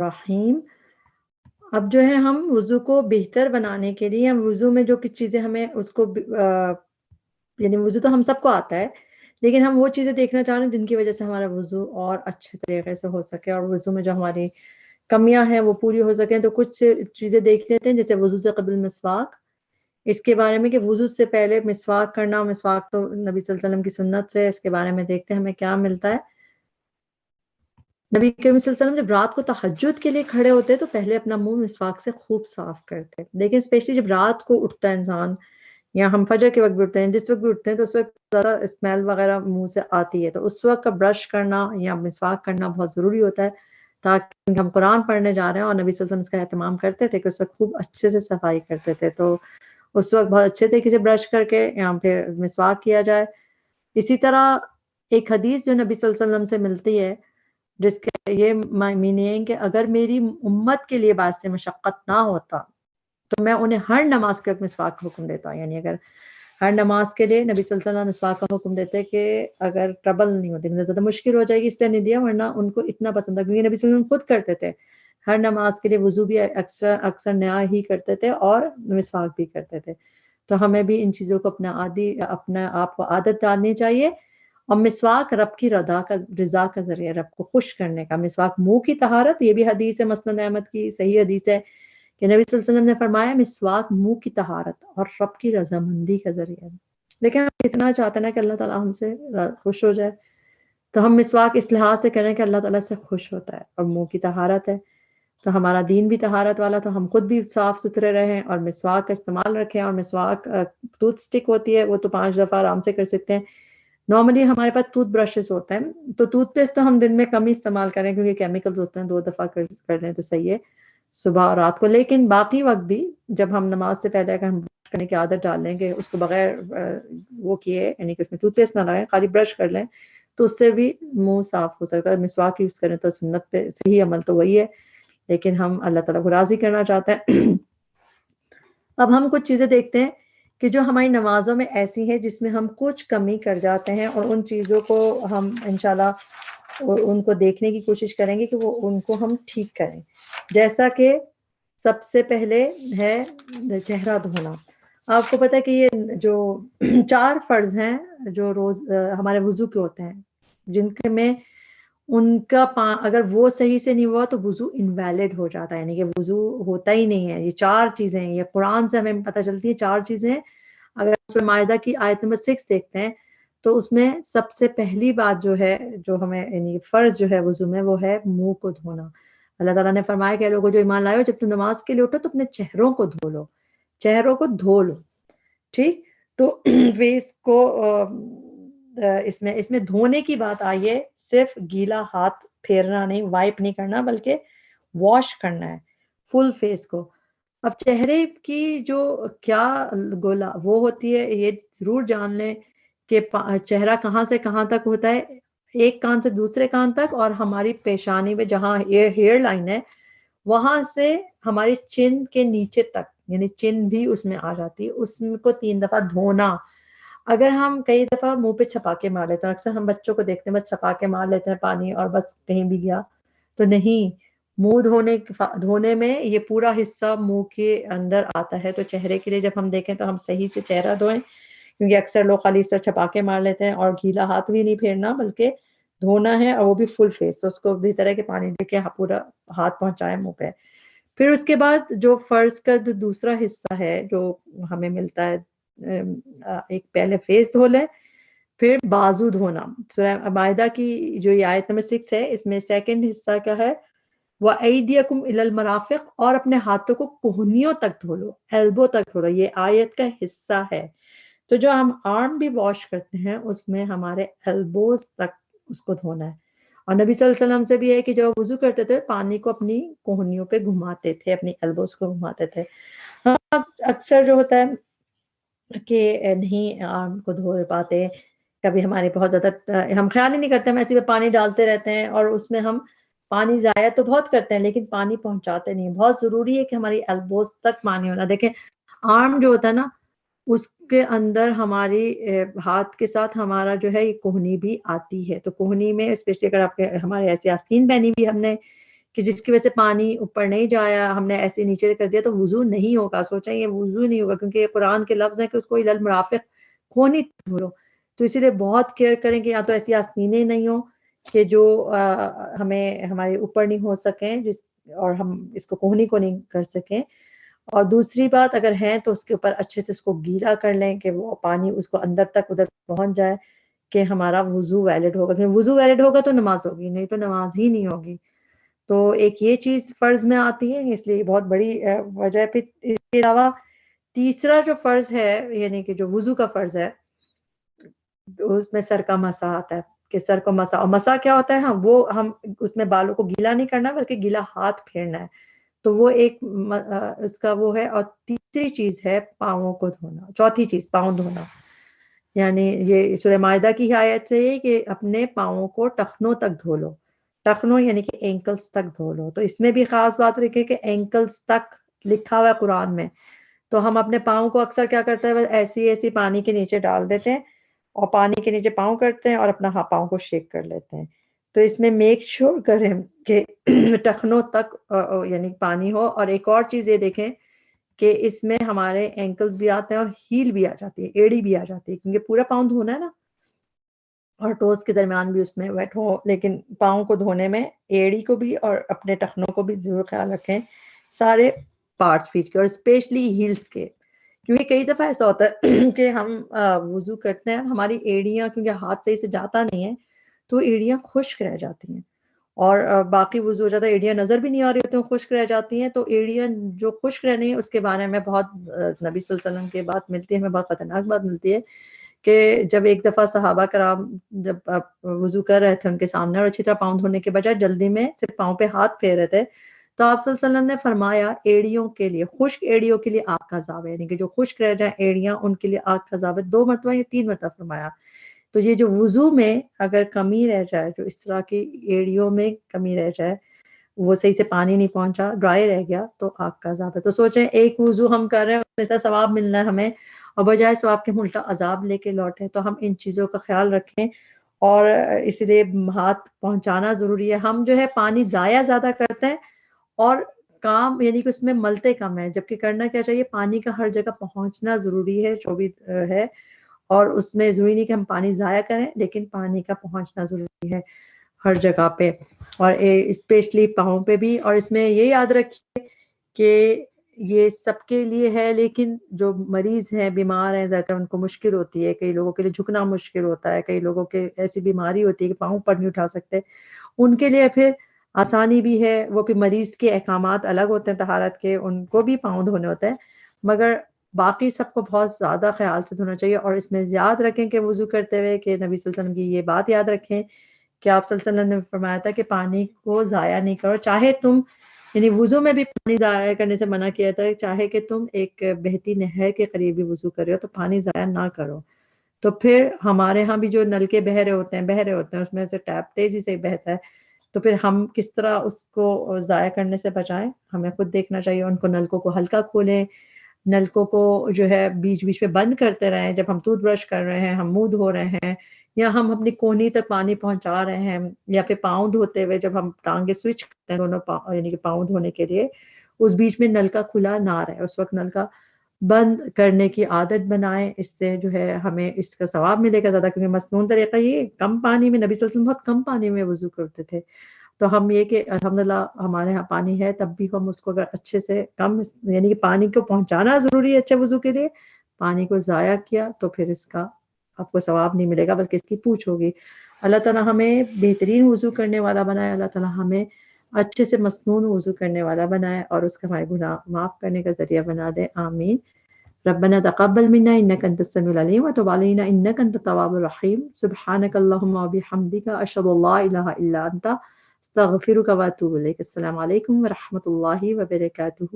الرحیم۔ اب جو ہے ہم وضو کو بہتر بنانے کے لیے، ہم وضو میں جو کچھ چیزیں ہمیں اس کو یعنی وضو تو ہم سب کو آتا ہے، لیکن ہم وہ چیزیں دیکھنا چاہ رہے ہیں جن کی وجہ سے ہمارا وضو اور اچھے طریقے سے ہو سکے، اور وضو میں جو ہماری کمیاں ہیں وہ پوری ہو سکیں۔ تو کچھ چیزیں دیکھ لیتے ہیں، جیسے وضو سے قبل مسواک، اس کے بارے میں کہ وضو سے پہلے مسواک کرنا، مسواک تو نبی صلی اللہ علیہ وسلم کی سنت سے، اس کے بارے میں دیکھتے ہیں ہمیں کیا ملتا ہے۔ نبی کریم صلی اللہ علیہ وسلم جب رات کو تہجد کے لیے کھڑے ہوتے تو پہلے اپنا منہ مسواک سے خوب صاف کرتے، لیکن اسپیشلی جب رات کو اٹھتا ہے انسان، یا ہم فجر کے وقت بھی اٹھتے ہیں، جس وقت بھی اٹھتے ہیں تو اس وقت زیادہ اسمیل وغیرہ منہ سے آتی ہے، تو اس وقت کا برش کرنا یا مسواک کرنا بہت ضروری ہوتا ہے، تاکہ ہم قرآن پڑھنے جا رہے ہیں، اور نبی صلی اللہ علیہ وسلم اس کا اہتمام کرتے تھے کہ اس وقت خوب اچھے سے صفائی کرتے تھے، تو اس وقت بہت اچھے طریقے سے برش کر کے یا پھر مسواک کیا جائے۔ اسی طرح ایک حدیث جو نبی صلی اللہ علیہ وسلم سے ملتی ہے، جس کے یہ میننگ کہ اگر میری امت کے لیے باعث مشقت نہ ہوتا تو میں انہیں ہر نماز کے وقت مسواک کا حکم دیتا، یعنی اگر ہر نماز کے لیے نبی صلی اللہ علیہ وسلم مسواک کا حکم دیتے کہ اگر ٹربل نہیں ہوتی، مطلب زیادہ مشکل ہو جائے گی اس لیے نہیں دیا، ورنہ ان کو اتنا پسند ہے، کیونکہ نبی صلی اللہ علیہ وسلم خود کرتے تھے، ہر نماز کے لیے وضو بھی اکثر نیا ہی کرتے تھے اور مسواک بھی کرتے تھے۔ تو ہمیں بھی ان چیزوں کو اپنا آپ کو عادت ڈالنی چاہیے۔ اور مسواک رب کی رضا کا ذریعہ، رب کو خوش کرنے کا۔ مسواک منہ کی طہارت، یہ بھی حدیث ہے مسند احمد کی صحیح حدیث ہے کہ نبی صلی اللہ علیہ وسلم نے فرمایا مسواک منہ کی طہارت اور رب کی رضامندی کا ذریعہ ہے۔ لیکن ہم اتنا چاہتے ہیں کہ اللہ تعالیٰ ہم سے خوش ہو جائے، تو ہم مسواک اس لحاظ سے کریں کہ اللہ تعالیٰ سے خوش ہوتا ہے، اور منہ کی طہارت ہے تو ہمارا دین بھی طہارت والا، تو ہم خود بھی صاف ستھرے رہیں اور مسواک کا استعمال رکھیں۔ اور مسواک ٹوتھ سٹک ہوتی ہے، وہ تو 5 دفعہ آرام سے کر سکتے ہیں۔ نارملی ہمارے پاس ٹوتھ برشز ہوتے ہیں، تو ٹوتھ پیسٹ تو ہم دن میں کم ہی استعمال کریں کیونکہ کیمیکلز ہوتے ہیں، 2 دفعہ کر لیں تو صحیح ہے، صبح اور رات کو۔ لیکن باقی وقت بھی جب ہم نماز سے پہلے اگر ہم برش کرنے کی عادت ڈال لیں گے، اس کو بغیر وہ کیے، یعنی کہ اس میں ٹوتھ پیسٹ نہ لگائیں، خالی برش کر لیں، تو اس سے بھی منہ صاف ہو سکتا ہے۔ مسواک یوز کریں تو سنت پہ صحیح عمل تو وہی ہے، لیکن ہم اللہ تعالیٰ کو راضی کرنا چاہتے ہیں۔ اب ہم کچھ چیزیں دیکھتے ہیں کہ جو ہماری نمازوں میں ایسی ہیں جس میں ہم کچھ کمی کر جاتے ہیں، اور ان چیزوں کو ہم انشاءاللہ ان کو دیکھنے کی کوشش کریں گے کہ وہ ان کو ہم ٹھیک کریں۔ جیسا کہ سب سے پہلے ہے چہرہ دھونا۔ آپ کو پتہ ہے کہ یہ جو 4 فرض ہیں جو روز ہمارے وضو کے ہوتے ہیں، جن کے میں ان کا اگر وہ صحیح سے نہیں ہوا تو وضو انویلڈ ہو جاتا ہے، یعنی کہ وضو ہوتا ہی نہیں ہے۔ یہ 4 چیزیں ہیں، یہ قرآن سے ہمیں پتہ چلتی ہے، 4 چیزیں ہیں۔ اگر سورہ مائدہ کی آیت نمبر 6 دیکھتے ہیں تو اس میں سب سے پہلی بات جو ہے، جو ہمیں یعنی فرض جو ہے وضو میں، وہ ہے منہ کو دھونا۔ اللہ تعالیٰ نے فرمایا کہ لوگوں جو ایمان لائے ہو، جب تم نماز کے لیے اٹھو تو اپنے چہروں کو دھو لو، چہروں کو دھو لو، ٹھیک۔ تو فیس کو اس میں دھونے کی بات آئی ہے، صرف گیلا ہاتھ پھیرنا نہیں، وائپ نہیں کرنا، بلکہ واش کرنا ہے فل فیس کو۔ اب چہرے کی جو کیا گولا وہ ہوتی ہے، یہ ضرور جان لیں کہ چہرہ کہاں سے کہاں تک ہوتا ہے، ایک کان سے دوسرے کان تک، اور ہماری پیشانی میں جہاں ہیئر لائن ہے وہاں سے ہماری چن کے نیچے تک، یعنی چن بھی اس میں آ جاتی ہے، اس کو 3 دفعہ دھونا۔ اگر ہم کئی دفعہ منہ پہ چھپاکے مار لیتے ہیں، اکثر ہم بچوں کو دیکھتے ہیں بس چھپاکے مار لیتے ہیں پانی، اور بس کہیں بھی گیا تو نہیں، منہ دھونے میں یہ پورا حصہ منہ کے اندر آتا ہے۔ تو چہرے کے لیے جب ہم دیکھیں تو ہم صحیح سے چہرہ دھوئیں، کیونکہ اکثر لوگ خالی اس طرح چھپاکے مار لیتے ہیں، اور گیلا ہاتھ بھی نہیں پھیرنا بلکہ دھونا ہے، اور وہ بھی فل فیس، تو اس کو بھی طرح کے پانی دے کے پورا ہاتھ پہنچائے منہ پہ۔ پھر اس کے بعد جو فرض کا جو دوسرا حصہ ہے جو ہمیں ملتا ہے، ایک پہلے فیس دھو لیں، پھر بازو دھونا۔ سورہ مائدہ کی جو یہ آیت نمبر 6 ہے، اس میں سیکنڈ حصہ کیا ہے، وَأَيْدِيَكُمْ إِلَى الْمَرَافِقِ، اور اپنے ہاتھوں کو کوہنیوں تک دھو لو، ایلبو تک دھو لو، یہ آیت کا حصہ ہے۔ تو جو ہم آرم بھی واش کرتے ہیں اس میں ہمارے ایلبوز تک اس کو دھونا ہے۔ اور نبی صلی اللہ علیہ وسلم سے بھی ہے کہ جب وضو کرتے تھے پانی کو اپنی کوہنیوں پہ گھماتے تھے، اپنی ایلبوز کو گھماتے تھے۔ اکثر جو ہوتا ہے کہ نہیں آرم کو دھو پاتے، کبھی ہمارے بہت زیادہ ہم خیال ہی نہیں کرتے، ہم ایسے میں پانی ڈالتے رہتے ہیں، اور اس میں ہم پانی ضائع تو بہت کرتے ہیں لیکن پانی پہنچاتے نہیں۔ بہت ضروری ہے کہ ہماری ایلبوز تک پانی ہونا۔ دیکھیں آرم جو ہوتا ہے نا، اس کے اندر ہماری ہاتھ کے ساتھ ہمارا جو ہے یہ کوہنی بھی آتی ہے، تو کوہنی میں اسپیشلی اگر آپ کے ہمارے ایسے آستین پہنی بھی ہم نے، کہ جس کی وجہ سے پانی اوپر نہیں جایا، ہم نے ایسے نیچے کر دیا تو وضو نہیں ہوگا. سوچیں یہ وضو نہیں ہوگا کیونکہ یہ قرآن کے لفظ ہیں کہ اس کو الی المرافق کھونی دھولو. تو اسی لیے بہت کیئر کریں کہ یا تو ایسی آستینیں نہیں ہوں کہ جو ہمیں ہمارے اوپر نہیں ہو سکیں اور ہم اس کو کوہنی کو نہیں کر سکیں. اور دوسری بات اگر ہیں تو اس کے اوپر اچھے سے اس کو گیلا کر لیں کہ وہ پانی اس کو اندر تک ادھر پہنچ جائے کہ ہمارا وضو ویلڈ ہوگا. کیونکہ وضو ویلڈ ہوگا تو نماز ہوگی، نہیں تو نماز ہی نہیں ہوگی. تو ایک یہ چیز فرض میں آتی ہے، اس لیے بہت بڑی وجہ ہے. پھر اس کے علاوہ تیسرا جو فرض ہے یعنی کہ جو وضو کا فرض ہے اس میں سر کا مسح آتا ہے کہ سر کو مسح. اور مسح کیا ہوتا ہے؟ ہم اس میں بالوں کو گیلا نہیں کرنا بلکہ گیلا ہاتھ پھیرنا ہے. تو وہ ایک اس کا وہ ہے. اور تیسری چیز ہے پاؤں کو دھونا. چوتھی چیز پاؤں دھونا، یعنی یہ سورہ مائدہ کی آیت سے ہے کہ اپنے پاؤں کو ٹخنوں تک دھو لو. ٹخنوں یعنی کہ اینکلز تک دھو لو. تو اس میں بھی خاص بات رکھے کہ اینکلز تک لکھا ہوا ہے قرآن میں. تو ہم اپنے پاؤں کو اکثر کیا کرتے ہیں، ایسی ایسی پانی کے نیچے ڈال دیتے ہیں اور پانی کے نیچے پاؤں کرتے ہیں اور اپنا پاؤں کو شیک کر لیتے ہیں. تو اس میں میک شور کریں کہ ٹخنوں تک یعنی پانی ہو. اور ایک اور چیز یہ دیکھیں کہ اس میں ہمارے اینکلز بھی آتے ہیں اور ہیل بھی آ جاتی ہے، ایڑی بھی آ جاتی ہے، کیونکہ پورا پاؤں دھونا ہے نا اور ٹوز کے درمیان بھی اس میں ویٹ ہو. لیکن پاؤں کو دھونے میں ایڑی کو بھی اور اپنے ٹخنوں کو بھی ضرور خیال رکھیں، سارے پارٹس فیٹ کے اور اسپیشلی ہیلز کے. کیونکہ کئی دفعہ ایسا ہوتا ہے کہ ہم وضو کرتے ہیں، ہماری ایڑیاں کیونکہ ہاتھ صحیح سے جاتا نہیں ہے تو ایڑیاں خشک رہ جاتی ہیں اور باقی وضو ہو جاتا ہے، ایڑیاں نظر بھی نہیں آ رہی ہوتی ہیں، خشک رہ جاتی ہیں. تو ایڑیاں جو خشک رہنے اس کے بارے میں بہت نبی صلی اللہ علیہ وسلم کی بات ملتی ہے، ہمیں بہت خطرناک بات ملتی ہے کہ جب ایک دفعہ صحابہ کرام جب وضو کر رہے تھے ان کے سامنے اور اچھی طرح پاؤں دھونے کے بجائے جلدی میں صرف پاؤں پہ ہاتھ پھیر رہے تھے تو آپ صلی اللہ علیہ وسلم نے فرمایا ایڑیوں کے لیے، خشک ایڑیوں کے لیے آگ کا عذاب ہے. یعنی کہ جو خشک رہ جائیں ایڑیاں ان کے لیے آگ کا عذاب ہے. 2 مرتبہ یا 3 مرتبہ فرمایا. تو یہ جو وضو میں اگر کمی رہ جائے، جو اس طرح کی ایڑیوں میں کمی رہ جائے، وہ صحیح سے پانی نہیں پہنچا، ڈرائی رہ گیا، تو آگ کا عذاب ہے. تو سوچیں ایک وضو ہم کر رہے ہیں اس میں ثواب ملنا ہے ہمیں اور بجائے ثواب کے الٹا عذاب لے کے لوٹیں. تو ہم ان چیزوں کا خیال رکھیں اور اس لیے ہاتھ پہنچانا ضروری ہے. ہم جو ہے پانی ضائع زیادہ کرتے ہیں اور کام یعنی کہ اس میں ملتے کم ہے، جبکہ کرنا کیا چاہیے، پانی کا ہر جگہ پہنچنا ضروری ہے جو بھی ہے. اور اس میں ضروری نہیں کہ ہم پانی ضائع کریں لیکن پانی کا پہنچنا ضروری ہے ہر جگہ پہ اور اسپیشلی پاؤں پہ بھی. اور اس میں یہ یاد رکھیے کہ یہ سب کے لیے ہے لیکن جو مریض ہیں، بیمار ہیں، زیادہ ان کو مشکل ہوتی ہے. کئی لوگوں کے لیے جھکنا مشکل ہوتا ہے، کئی لوگوں کے ایسی بیماری ہوتی ہے کہ پاؤں پر نہیں اٹھا سکتے، ان کے لیے پھر آسانی بھی ہے. وہ پھر مریض کے احکامات الگ ہوتے ہیں طہارت کے، ان کو بھی پاؤں دھونے ہوتے ہیں، مگر باقی سب کو بہت زیادہ خیال سے دھونا چاہیے. اور اس میں یاد رکھیں کہ وضو کرتے ہوئے کہ نبی صلی اللہ علیہ وسلم کی یہ بات یاد رکھیں کہ آپ صلی اللہ علیہ وسلم نے فرمایا تھا کہ پانی کو ضائع نہیں کرو. چاہے تم یعنی وضو میں بھی پانی ضائع کرنے سے منع کیا تھا، چاہے کہ تم ایک بہتی نہر کے قریب بھی وضو کر رہے ہو تو پانی ضائع نہ کرو. تو پھر ہمارے ہاں بھی جو نلکے بہہ رہے ہوتے ہیں اس میں سے ٹیپ تیزی سے بہتا ہے، تو پھر ہم کس طرح اس کو ضائع کرنے سے بچائیں، ہمیں خود دیکھنا چاہیے. ان کو نلکوں کو ہلکا کھولیں، نلکوں کو جو ہے بیچ بیچ میں بند کرتے رہیں. جب ہم ٹوتھ برش کر رہے ہیں، ہم منہ دھو رہے ہیں یا ہم اپنی کونی تک پانی پہنچا رہے ہیں، یا پھر پاؤں دھوتے ہوئے جب ہم ٹانگیں سوئچ کرتے ہیں دونوں یعنی کہ پاؤں دھونے کے لیے، اس بیچ میں نلکا کھلا نہ رہے، اس وقت نلکا بند کرنے کی عادت بنائیں. اس سے جو ہے ہمیں اس کا ثواب ملے گا زیادہ، کیونکہ مسنون طریقہ یہ کم پانی میں نبی صلی اللہ علیہ وسلم بہت کم پانی میں وضو کرتے تھے. تو ہم یہ کہ الحمدللہ ہمارے ہاں پانی ہے تب بھی ہم اس کو اگر اچھے سے کم یعنی کہ پانی کو پہنچانا ضروری ہے اچھے وضو کے لیے، پانی کو ضائع کیا تو پھر اس کا آپ کو ثواب نہیں ملے گا بلکہ اس کی پوچھ ہوگی. اللہ تعالیٰ ہمیں بہترین وضو کرنے والا بنائے، اللہ تعالیٰ ہمیں اچھے سے مسنون وضو کرنے والا بنائے اور اس کا ہمارے گناہ معاف کرنے کا ذریعہ بنا دے. آمین. ربنا تقبل منا انك انت السميع العليم وتب علينا انك انت التواب الرحيم. سبحانك اللهم وبحمدك اشهد ان لا اله الا انت استغفرك واتوب اليك. السلام علیکم ورحمۃ اللہ وبرکاتہ.